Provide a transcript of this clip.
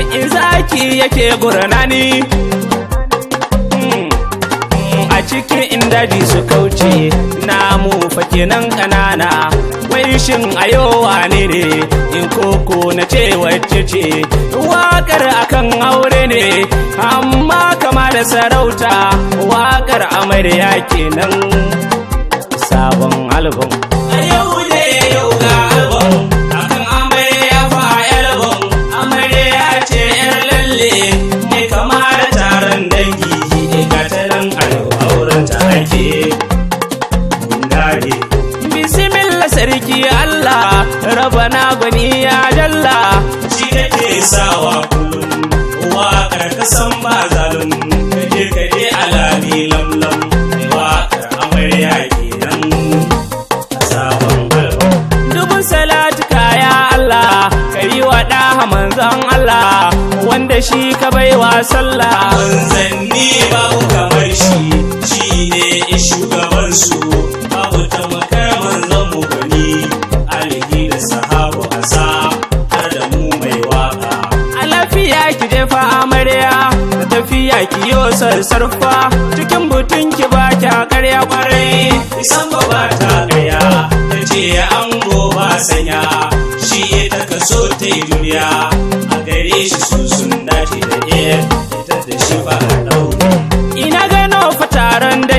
zaki yake gurnani a cikin daji su kauce namu fakinan ƙanana wai shin ayowa ne in koko na ce wacce ce waƙar akan aure ne amma kama da sarauta waƙar amarya kenan sabon album a yau ne yau ga album akan amarya fa album amarya ce yar lalle mai kama da taron dangi ga taron auren ta ake gare bismillah sarki Allah rabana gwani ya jalla shi kake sawa kullum waƙar ka san ba zalum kaje alami lamlam waƙar amarya kenan sabon album dubun salatu kaya Allah kai wa daha manzon Allah wanda shi ka baiwa sallah manzanni babu kamar shi ne shugaban su babu tamakar manzon mu gani alihi da sahabu asa har da mu mai waka a lafiya ki jefa amarya da tafiya ki yo sarsarfa cikin butun ki ba kya karya kwarai isan ba ta karya ta ce ango ba sanya shi ta kaso ta yi duniya a gare shi sun dace da ita da shi ba a ɗauri ina gano fa taron da